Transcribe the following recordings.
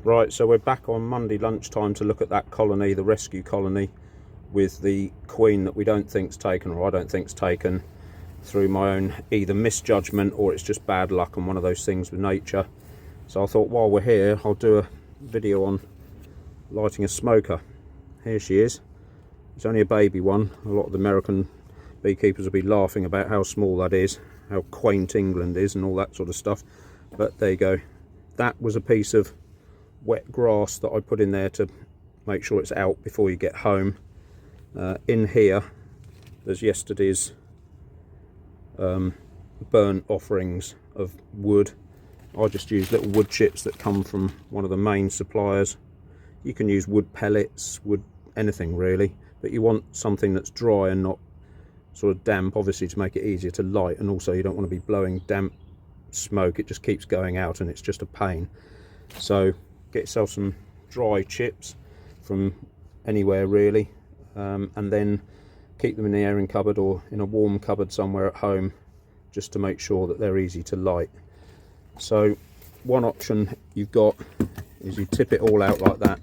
Right, so we're back on Monday lunchtime to look at that colony, the rescue colony, with the queen that we don't think's taken, or I don't think's taken, through my own either misjudgment or it's just bad luck and one of those things with nature. So I thought while we're here, I'll do a video on lighting a smoker. Here she is. It's only a baby one. A lot of the American beekeepers will be laughing about how small that is, how quaint England is and all that sort of stuff. But there you go. That was a piece of wet grass that I put in there to make sure it's out before you get home. In here there's yesterday's burnt offerings of wood. I just use little wood chips that come from one of the main suppliers. You can use wood pellets, wood anything really, but you want something that's dry and not sort of damp, obviously, to make it easier to light, and also you don't want to be blowing damp smoke. It just keeps going out and it's just a pain. So get yourself some dry chips from anywhere really, and then keep them in the airing cupboard or in a warm cupboard somewhere at home, just to make sure that they're easy to light. So one option you've got is you tip it all out like that,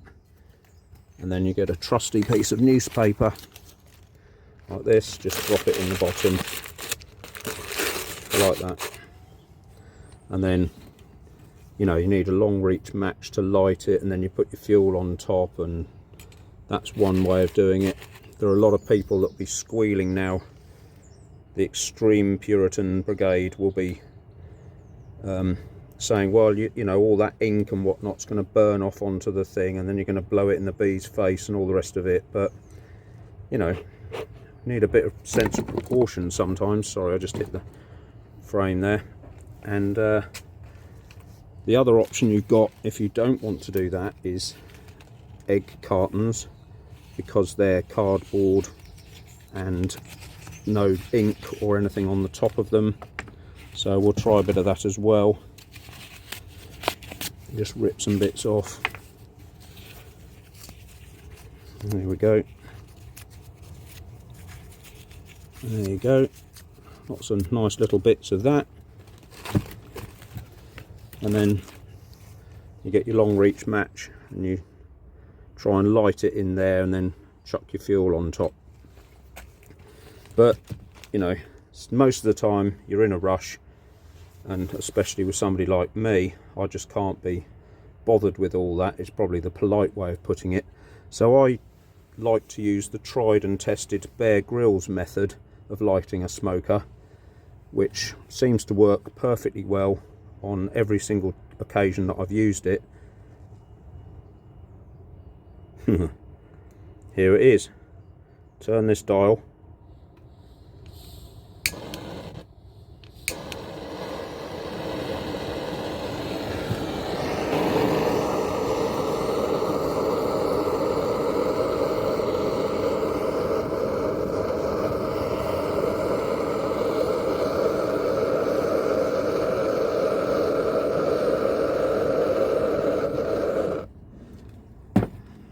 and then you get a trusty piece of newspaper like this, just drop it in the bottom like that, and then you know, you need a long reach match to light it, and then you put your fuel on top, and that's one way of doing it. There are a lot of people that will be squealing now. The extreme Puritan brigade will be saying, well, you know, all that ink and whatnot's going to burn off onto the thing, and then you're going to blow it in the bee's face and all the rest of it. But, you know, need a bit of sense of precaution sometimes. Sorry, I just hit the frame there. And the other option you've got, if you don't want to do that, is egg cartons, because they're cardboard and no ink or anything on the top of them. So we'll try a bit of that as well. Just rip some bits off. There we go. And there you go. Lots of nice little bits of that. And then you get your long reach match and you try and light it in there, and then chuck your fuel on top. But you know, most of the time you're in a rush, and especially with somebody like me, I just can't be bothered with all that. It's probably the polite way of putting it. So I like to use the tried and tested Grylls method of lighting a smoker, which seems to work perfectly well on every single occasion that I've used it. Here it is. Turn this dial.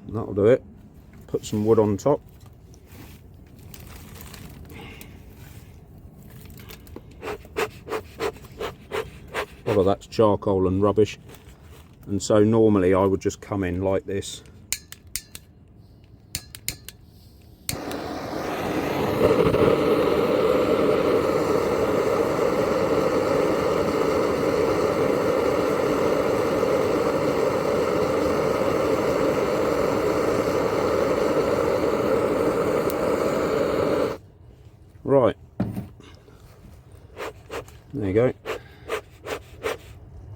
That'll do it. Put some wood on top. A lot of that's charcoal and rubbish, and so normally I would just come in like this. Right, there you go.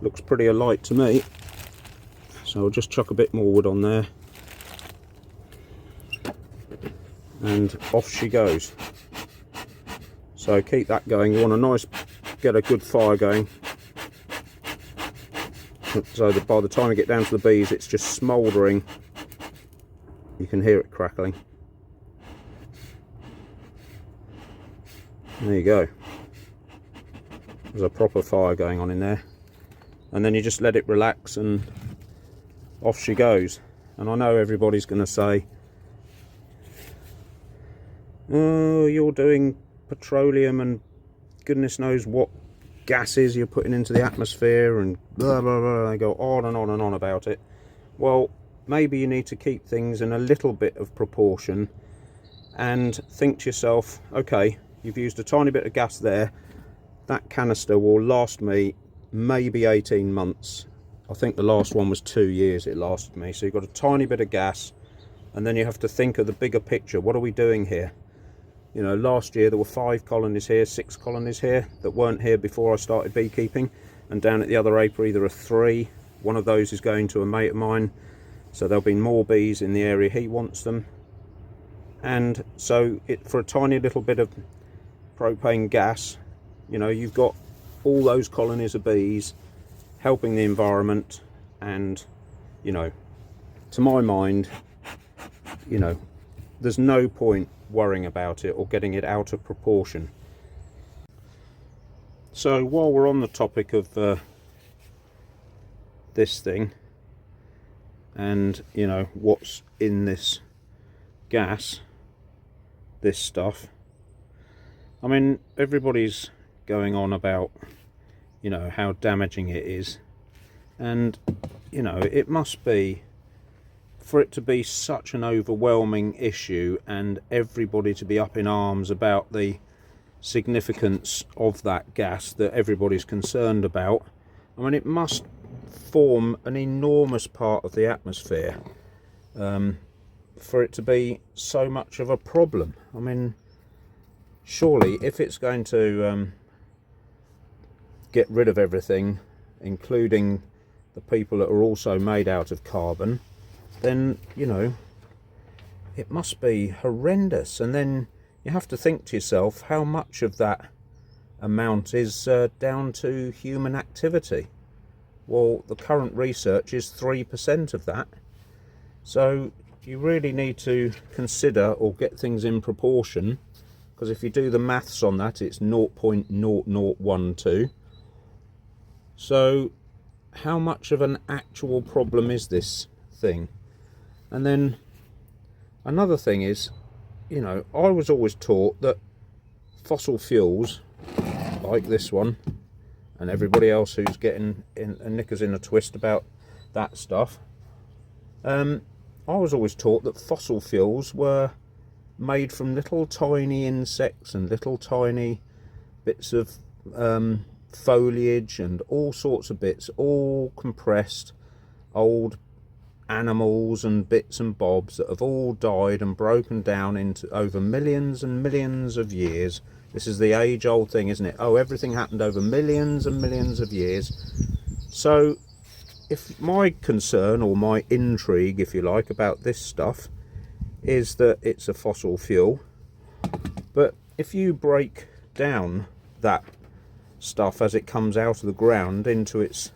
Looks pretty alight to me, so I'll just chuck a bit more wood on there, and off she goes. So keep that going. You want to get a good fire going, so that by the time you get down to the bees, it's just smouldering. You can hear it crackling. There you go. There's a proper fire going on in there, and then you just let it relax and off she goes. And I know everybody's going to say, oh, you're doing petroleum and goodness knows what gases you're putting into the atmosphere and blah blah blah. They go on and on and on about it. Well, maybe you need to keep things in a little bit of proportion and think to yourself, okay, you've used a tiny bit of gas there. That canister will last me maybe 18 months. I think the last one was 2 years it lasted me. So you've got a tiny bit of gas, and then you have to think of the bigger picture. What are we doing here? You know, last year there were 5 colonies here, 6 colonies here that weren't here before I started beekeeping, and down at the other apiary there are 3. One of those is going to a mate of mine, so there'll be more bees in the area he wants them. And so for a tiny little bit of propane gas, you know, you've got all those colonies of bees helping the environment. And, you know, to my mind, you know, there's no point worrying about it or getting it out of proportion. So while we're on the topic of this thing, and you know what's in this gas, this stuff, I mean, everybody's going on about, you know, how damaging it is, and you know, it must be, for it to be such an overwhelming issue and everybody to be up in arms about the significance of that gas that everybody's concerned about. I mean, it must form an enormous part of the atmosphere for it to be so much of a problem. I mean, surely if it's going to get rid of everything, including the people that are also made out of carbon, then, you know, it must be horrendous. And then you have to think to yourself how much of that amount is down to human activity. Well, the current research is 3% of that. So you really need to consider or get things in proportion, because if you do the maths on that, it's 0.0012. So how much of an actual problem is this thing? And then another thing is, you know, I was always taught that fossil fuels like this one, and everybody else who's getting knickers in a twist about that stuff, I was always taught that fossil fuels were made from little tiny insects and little tiny bits of foliage and all sorts of bits, all compressed old animals and bits and bobs that have all died and broken down into over millions and millions of years. This is the age-old thing, isn't it? Oh, everything happened over millions and millions of years. So if my concern, or my intrigue if you like, about this stuff is that it's a fossil fuel, but if you break down that stuff as it comes out of the ground into its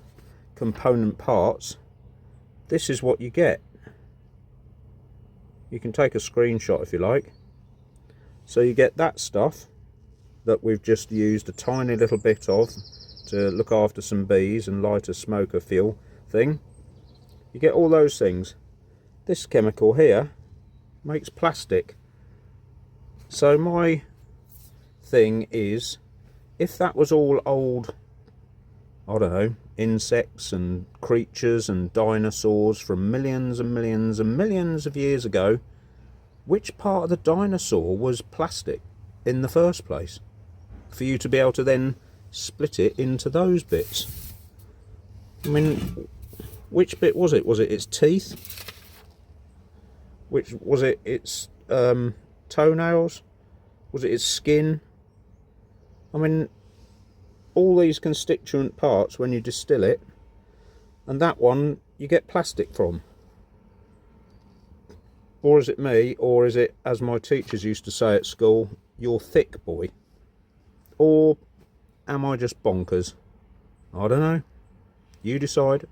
component parts, this is what you get. You can take a screenshot if you like. So you get that stuff that we've just used a tiny little bit of to look after some bees and light a smoker fuel thing. You get all those things. This chemical here makes plastic. So my thing is, if that was all old, I don't know, insects and creatures and dinosaurs from millions and millions and millions of years ago, which part of the dinosaur was plastic in the first place for you to be able to then split it into those bits? I mean, which bit was it? Was it its teeth? Which was it? Its toenails? Was it its skin? I mean, all these constituent parts when you distill it, and that one you get plastic from. Or is it me, or is it, as my teachers used to say at school, you're thick, boy? Or am I just bonkers? I don't know. You decide.